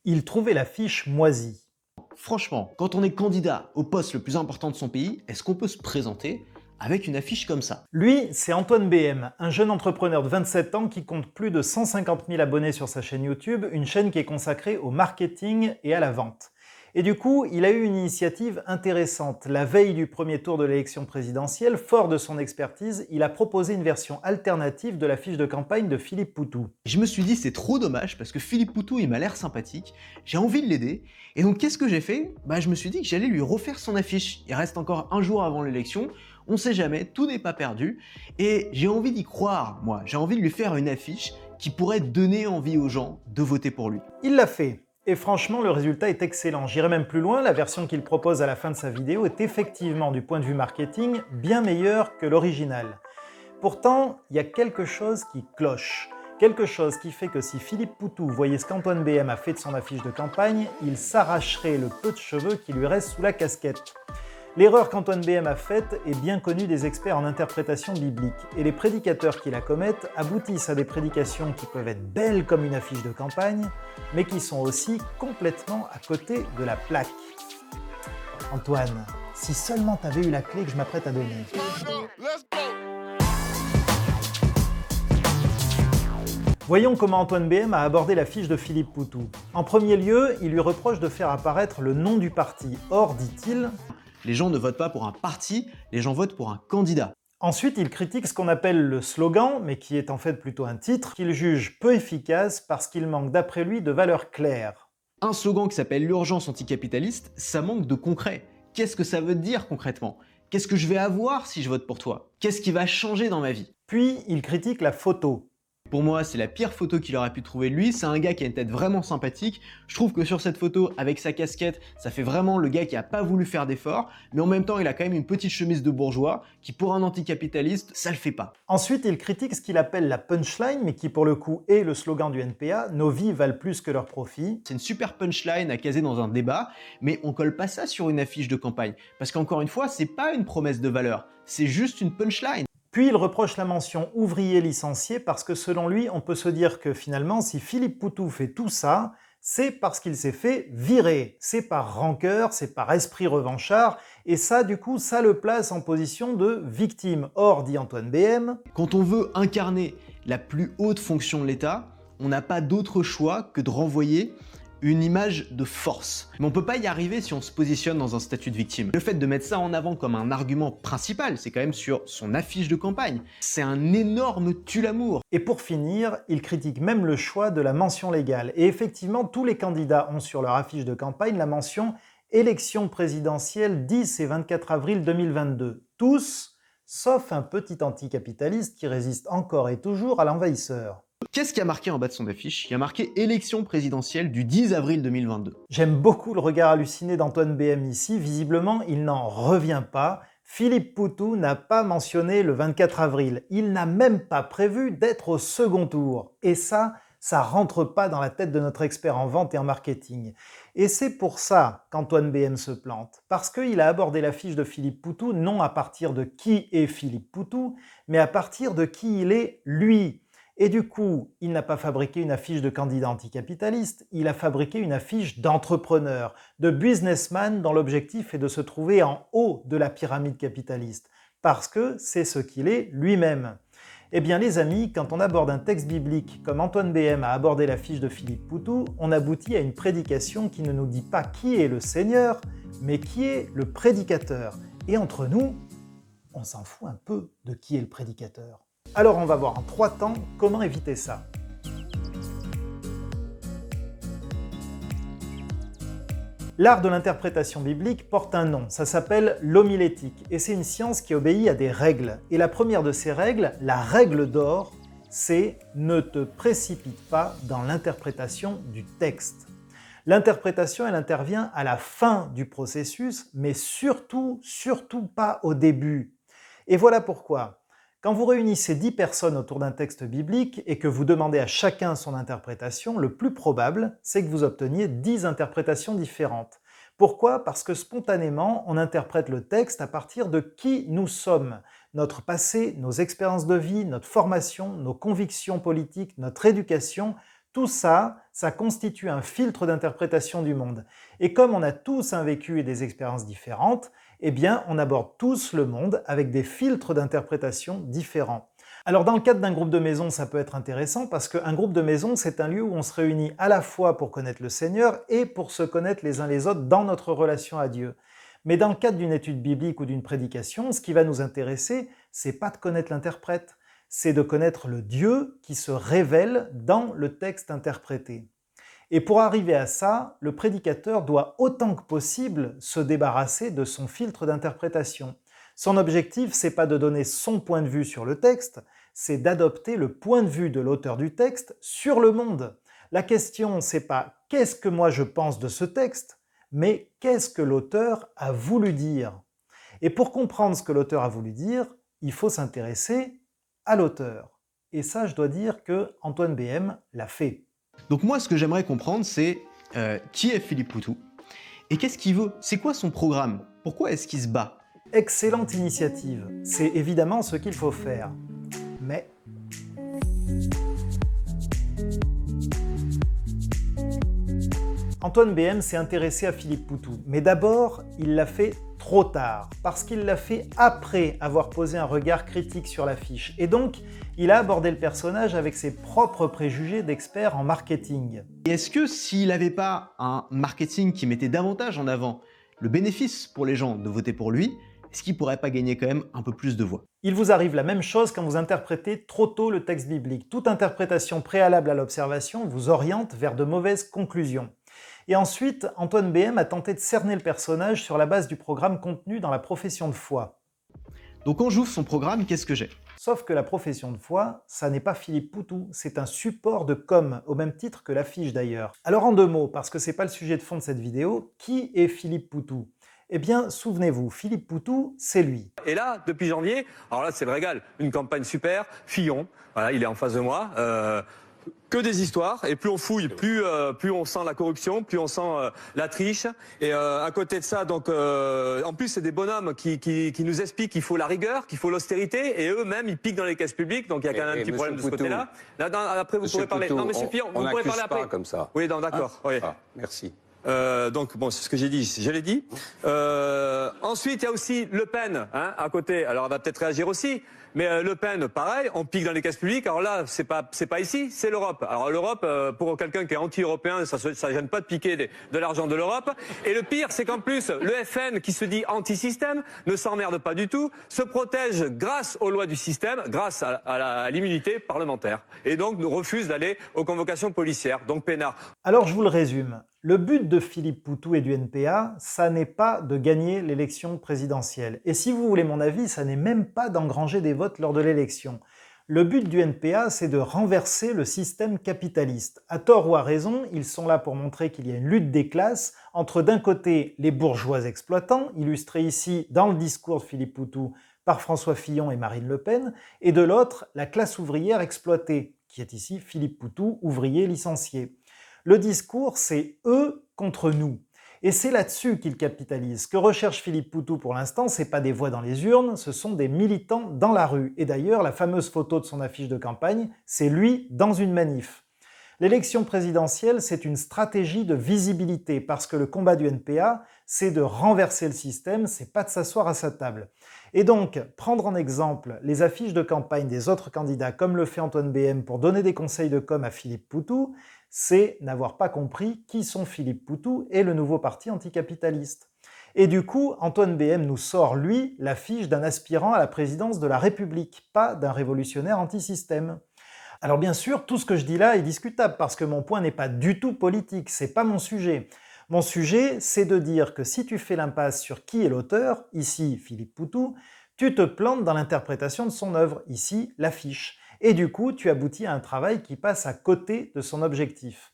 Il trouvait l'affiche moisie. Franchement, quand on est candidat au poste le plus important de son pays, est-ce qu'on peut se présenter avec une affiche comme ça? Lui, c'est Antoine BM, un jeune entrepreneur de 27 ans qui compte plus de 150 000 abonnés sur sa chaîne YouTube, une chaîne qui est consacrée au marketing et à la vente. Et du coup, il a eu une initiative intéressante. La veille du premier tour de l'élection présidentielle, fort de son expertise, il a proposé une version alternative de la fiche de campagne de Philippe Poutou. Je me suis dit c'est trop dommage parce que Philippe Poutou il m'a l'air sympathique, j'ai envie de l'aider, et donc qu'est-ce que j'ai fait? Je me suis dit que j'allais lui refaire son affiche. Il reste encore un jour avant l'élection, on sait jamais, tout n'est pas perdu, et j'ai envie d'y croire, moi, j'ai envie de lui faire une affiche qui pourrait donner envie aux gens de voter pour lui. Il l'a fait. Et franchement, le résultat est excellent. J'irai même plus loin, la version qu'il propose à la fin de sa vidéo est effectivement, du point de vue marketing, bien meilleure que l'original. Pourtant, il y a quelque chose qui cloche. Quelque chose qui fait que si Philippe Poutou voyait ce qu'Antoine BM a fait de son affiche de campagne, il s'arracherait le peu de cheveux qui lui reste sous la casquette. L'erreur qu'Antoine BM a faite est bien connue des experts en interprétation biblique, et les prédicateurs qui la commettent aboutissent à des prédications qui peuvent être belles comme une affiche de campagne, mais qui sont aussi complètement à côté de la plaque. Antoine, si seulement t'avais eu la clé que je m'apprête à donner. Voyons comment Antoine BM a abordé la fiche de Philippe Poutou. En premier lieu, il lui reproche de faire apparaître le nom du parti. Or, dit-il, Les gens ne votent pas pour un parti, les gens votent pour un candidat. ensuite, il critique ce qu'on appelle le slogan, mais qui est en fait plutôt un titre, qu'il juge peu efficace parce qu'il manque d'après lui de valeurs claires. Un slogan qui s'appelle l'urgence anticapitaliste, ça manque de concret. Qu'est-ce que ça veut dire concrètement? Qu'est-ce que je vais avoir si je vote pour toi? Qu'est-ce qui va changer dans ma vie? Puis, il critique la photo. Pour moi, c'est la pire photo qu'il aurait pu trouver de lui. C'est un gars qui a une tête vraiment sympathique. Je trouve que sur cette photo, avec sa casquette, ça fait vraiment le gars qui a pas voulu faire d'efforts. Mais en même temps, il a quand même une petite chemise de bourgeois qui, pour un anticapitaliste, ça le fait pas. Ensuite, il critique ce qu'il appelle la punchline, mais qui pour le coup est le slogan du NPA, « Nos vies valent plus que leurs profits ». C'est une super punchline à caser dans un débat, mais on colle pas ça sur une affiche de campagne. Parce qu'encore une fois, c'est pas une promesse de valeur, c'est juste une punchline. Puis il reproche la mention « ouvrier licencié » parce que selon lui, on peut se dire que finalement, si Philippe Poutou fait tout ça, c'est parce qu'il s'est fait virer. C'est par rancœur, c'est par esprit revanchard, et ça, du coup, ça le place en position de victime. Or, dit Antoine BM, Quand on veut incarner la plus haute fonction de l'État, on n'a pas d'autre choix que de renvoyer une image de force. Mais on peut pas y arriver si on se positionne dans un statut de victime. Le fait de mettre ça en avant comme un argument principal, c'est quand même sur son affiche de campagne. C'est un énorme tue-l'amour. et pour finir, il critique même le choix de la mention légale. Et effectivement, tous les candidats ont sur leur affiche de campagne la mention « élection présidentielle 10 et 24 avril 2022 ». Tous, sauf un petit anticapitaliste qui résiste encore et toujours à l'envahisseur. Qu'est-ce qui a marqué en bas de son affiche? Il y a marqué élection présidentielle du 10 avril 2022. J'aime beaucoup le regard halluciné d'Antoine BM ici, visiblement il n'en revient pas. Philippe Poutou n'a pas mentionné le 24 avril, il n'a même pas prévu d'être au second tour. Et ça rentre pas dans la tête de notre expert en vente et en marketing. Et c'est pour ça qu'Antoine BM se plante, parce qu'il a abordé la fiche de Philippe Poutou non à partir de qui est Philippe Poutou, mais à partir de qui il est lui. Et du coup, il n'a pas fabriqué une affiche de candidat anticapitaliste, il a fabriqué une affiche d'entrepreneur, de businessman dont l'objectif est de se trouver en haut de la pyramide capitaliste, parce que c'est ce qu'il est lui-même. Eh bien les amis, quand on aborde un texte biblique comme Antoine BM a abordé la fiche de Philippe Poutou, on aboutit à une prédication qui ne nous dit pas qui est le Seigneur, mais qui est le prédicateur. Et entre nous, on s'en fout un peu de qui est le prédicateur. Alors on va voir en 3 temps comment éviter ça. L'art de l'interprétation biblique porte un nom, ça s'appelle l'homilétique, et c'est une science qui obéit à des règles. Et la première de ces règles, la règle d'or, c'est « ne te précipite pas dans l'interprétation du texte ». L'interprétation, elle intervient à la fin du processus, mais surtout pas au début. Et voilà pourquoi. Quand vous réunissez 10 personnes autour d'un texte biblique et que vous demandez à chacun son interprétation, le plus probable, c'est que vous obteniez 10 interprétations différentes. Pourquoi? Parce que spontanément, on interprète le texte à partir de qui nous sommes. Notre passé, nos expériences de vie, notre formation, nos convictions politiques, notre éducation, Tout ça, ça constitue un filtre d'interprétation du monde. Et comme on a tous un vécu et des expériences différentes, eh bien, on aborde tous le monde avec des filtres d'interprétation différents. Alors dans le cadre d'un groupe de maison, ça peut être intéressant parce qu'un groupe de maison, c'est un lieu où on se réunit à la fois pour connaître le Seigneur et pour se connaître les uns les autres dans notre relation à Dieu. Mais dans le cadre d'une étude biblique ou d'une prédication, ce qui va nous intéresser, c'est pas de connaître l'interprète, c'est de connaître le Dieu qui se révèle dans le texte interprété. Et pour arriver à ça, le prédicateur doit autant que possible se débarrasser de son filtre d'interprétation. Son objectif, c'est pas de donner son point de vue sur le texte, c'est d'adopter le point de vue de l'auteur du texte sur le monde. La question, c'est pas qu'est-ce que moi je pense de ce texte, mais qu'est-ce que l'auteur a voulu dire. Et pour comprendre ce que l'auteur a voulu dire, il faut s'intéresser à l'auteur. Et ça, je dois dire que Antoine BM l'a fait. Donc moi, ce que j'aimerais comprendre, c'est qui est Philippe Poutou et qu'est-ce qu'il veut? C'est quoi son programme? Pourquoi est-ce qu'il se bat? Excellente initiative, c'est évidemment ce qu'il faut faire. Mais Antoine BM s'est intéressé à Philippe Poutou, mais d'abord, il l'a fait trop tard, parce qu'il l'a fait après avoir posé un regard critique sur l'affiche. Et donc, il a abordé le personnage avec ses propres préjugés d'expert en marketing. Et est-ce que s'il n'avait pas un marketing qui mettait davantage en avant le bénéfice pour les gens de voter pour lui, est-ce qu'il ne pourrait pas gagner quand même un peu plus de voix? Il vous arrive la même chose quand vous interprétez trop tôt le texte biblique. Toute interprétation préalable à l'observation vous oriente vers de mauvaises conclusions. Et ensuite, Antoine BM a tenté de cerner le personnage sur la base du programme contenu dans la profession de foi. Donc quand j'ouvre son programme, qu'est-ce que j'ai? Sauf que la profession de foi, ça n'est pas Philippe Poutou, c'est un support de com, au même titre que l'affiche d'ailleurs. Alors en deux mots, parce que c'est pas le sujet de fond de cette vidéo, qui est Philippe Poutou? Eh bien, souvenez-vous, Philippe Poutou, c'est lui. Et là, depuis janvier, alors là, c'est le régal. Une campagne super, Fillon, voilà, il est en face de moi. Que des histoires, et plus on fouille, plus on sent la corruption, plus on sent la triche. Et à côté de ça, donc, en plus, c'est des bonhommes qui nous expliquent qu'il faut la rigueur, qu'il faut l'austérité, et eux-mêmes, ils piquent dans les caisses publiques, donc il y a quand même un petit problème de ce côté-là. Là, après, vous pourrez parler. Non, monsieur Fillon, vous pourrez parler après. Pas comme ça. Oui, d'accord. Oui. Ah, merci. Donc bon, c'est ce que j'ai dit, je l'ai dit. Ensuite, il y a aussi Le Pen, hein, à côté. Alors, elle va peut-être réagir aussi. Mais Le Pen, pareil, on pique dans les caisses publiques. Alors là, c'est pas ici, c'est l'Europe. Alors l'Europe, pour quelqu'un qui est anti-européen, ça gêne pas de piquer de l'argent de l'Europe. Et le pire, c'est qu'en plus, le FN, qui se dit anti-système, ne s'emmerde pas du tout, se protège grâce aux lois du système, grâce à l'immunité parlementaire. Et donc, nous refuse d'aller aux convocations policières, donc peinard. Alors je vous le résume. Le but de Philippe Poutou et du NPA, ça n'est pas de gagner l'élection présidentielle. Et si vous voulez mon avis, ça n'est même pas d'engranger des votes lors de l'élection. Le but du NPA, c'est de renverser le système capitaliste. À tort ou à raison, ils sont là pour montrer qu'il y a une lutte des classes entre d'un côté les bourgeois exploitants, illustrés ici dans le discours de Philippe Poutou par François Fillon et Marine Le Pen, et de l'autre la classe ouvrière exploitée, qui est ici Philippe Poutou, ouvrier licencié. Le discours, c'est eux contre nous. Et c'est là-dessus qu'ils capitalisent. Ce que recherche Philippe Poutou pour l'instant, c'est pas des voix dans les urnes, ce sont des militants dans la rue. Et d'ailleurs, la fameuse photo de son affiche de campagne, c'est lui dans une manif. L'élection présidentielle, c'est une stratégie de visibilité, parce que le combat du NPA, c'est de renverser le système, c'est pas de s'asseoir à sa table. Et donc, prendre en exemple les affiches de campagne des autres candidats, comme le fait Antoine BM pour donner des conseils de com à Philippe Poutou, c'est n'avoir pas compris qui sont Philippe Poutou et le nouveau parti anticapitaliste. Et du coup, Antoine BM nous sort, lui, l'affiche d'un aspirant à la présidence de la République, pas d'un révolutionnaire anti-système. Alors bien sûr, tout ce que je dis là est discutable, parce que mon point n'est pas du tout politique, c'est pas mon sujet. Mon sujet, c'est de dire que si tu fais l'impasse sur qui est l'auteur, ici Philippe Poutou, tu te plantes dans l'interprétation de son œuvre, ici l'affiche. Et du coup, tu aboutis à un travail qui passe à côté de son objectif.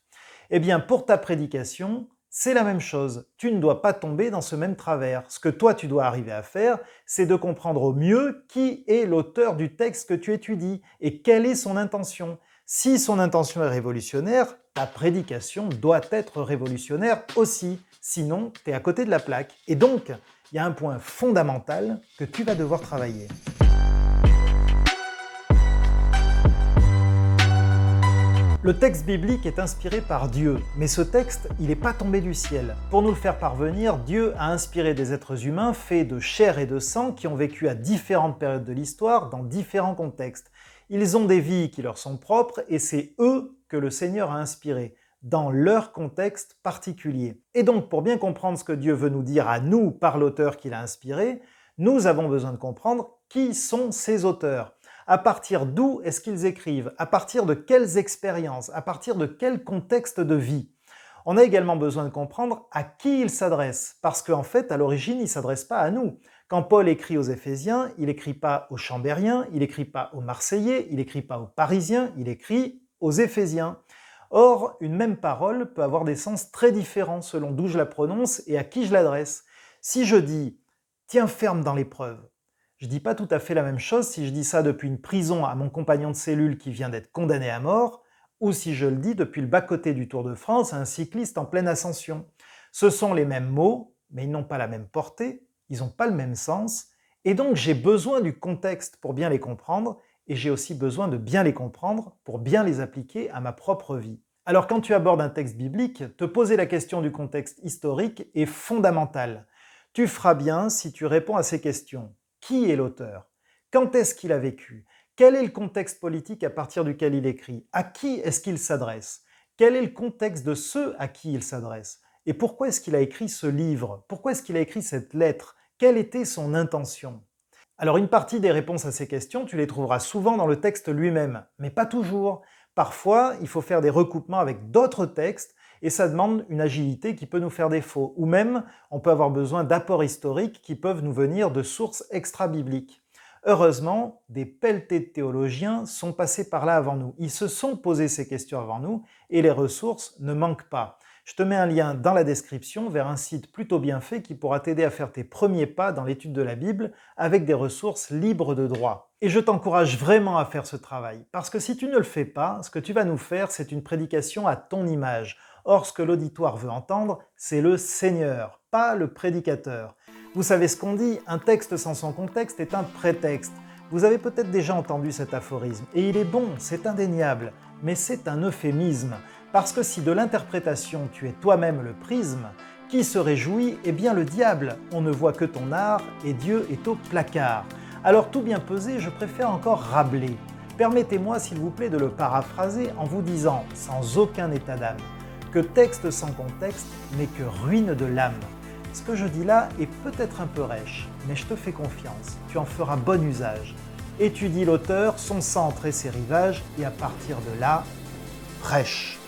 Eh bien, pour ta prédication, c'est la même chose. Tu ne dois pas tomber dans ce même travers. Ce que toi, tu dois arriver à faire, c'est de comprendre au mieux qui est l'auteur du texte que tu étudies et quelle est son intention. Si son intention est révolutionnaire, ta prédication doit être révolutionnaire aussi. Sinon, tu es à côté de la plaque. Et donc, il y a un point fondamental que tu vas devoir travailler. Le texte biblique est inspiré par Dieu, mais ce texte, il n'est pas tombé du ciel. Pour nous le faire parvenir, Dieu a inspiré des êtres humains faits de chair et de sang qui ont vécu à différentes périodes de l'histoire, dans différents contextes. Ils ont des vies qui leur sont propres et c'est eux que le Seigneur a inspirés, dans leur contexte particulier. Et donc, pour bien comprendre ce que Dieu veut nous dire à nous par l'auteur qu'il a inspiré, nous avons besoin de comprendre qui sont ces auteurs. À partir d'où est-ce qu'ils écrivent? À partir de quelles expériences? À partir de quel contexte de vie? On a également besoin de comprendre à qui ils s'adressent, parce qu'en fait, à l'origine, ils ne s'adressent pas à nous. Quand Paul écrit aux Éphésiens, il n'écrit pas aux Chambériens, il n'écrit pas aux Marseillais, il n'écrit pas aux Parisiens, il écrit aux Éphésiens. Or, une même parole peut avoir des sens très différents selon d'où je la prononce et à qui je l'adresse. Si je dis « tiens ferme dans l'épreuve », je ne dis pas tout à fait la même chose si je dis ça depuis une prison à mon compagnon de cellule qui vient d'être condamné à mort, ou si je le dis depuis le bas-côté du Tour de France à un cycliste en pleine ascension. Ce sont les mêmes mots, mais ils n'ont pas la même portée, ils n'ont pas le même sens, et donc j'ai besoin du contexte pour bien les comprendre, et j'ai aussi besoin de bien les comprendre pour bien les appliquer à ma propre vie. Alors quand tu abordes un texte biblique, te poser la question du contexte historique est fondamental. Tu feras bien si tu réponds à ces questions. Qui est l'auteur? Quand est-ce qu'il a vécu? Quel est le contexte politique à partir duquel il écrit? À qui est-ce qu'il s'adresse? Quel est le contexte de ceux à qui il s'adresse? Et pourquoi est-ce qu'il a écrit ce livre? Pourquoi est-ce qu'il a écrit cette lettre? Quelle était son intention? Alors une partie des réponses à ces questions, tu les trouveras souvent dans le texte lui-même, mais pas toujours. Parfois, il faut faire des recoupements avec d'autres textes et ça demande une agilité qui peut nous faire défaut. Ou même, on peut avoir besoin d'apports historiques qui peuvent nous venir de sources extra-bibliques. Heureusement, des pelletés de théologiens sont passés par là avant nous. Ils se sont posés ces questions avant nous et les ressources ne manquent pas. Je te mets un lien dans la description vers un site plutôt bien fait qui pourra t'aider à faire tes premiers pas dans l'étude de la Bible avec des ressources libres de droit. Et je t'encourage vraiment à faire ce travail, parce que si tu ne le fais pas, ce que tu vas nous faire, c'est une prédication à ton image. Or, ce que l'auditoire veut entendre, c'est le Seigneur, pas le prédicateur. Vous savez ce qu'on dit, un texte sans son contexte est un prétexte. Vous avez peut-être déjà entendu cet aphorisme, et il est bon, c'est indéniable, mais c'est un euphémisme. Parce que si de l'interprétation tu es toi-même le prisme, qui se réjouit? Eh bien le diable, on ne voit que ton art et Dieu est au placard. Alors tout bien pesé, je préfère encore Rabelais. Permettez-moi s'il vous plaît de le paraphraser en vous disant, sans aucun état d'âme, que texte sans contexte n'est que ruine de l'âme. Ce que je dis là est peut-être un peu rêche, mais je te fais confiance, tu en feras bon usage. Étudie l'auteur, son centre et ses rivages, et à partir de là, prêche.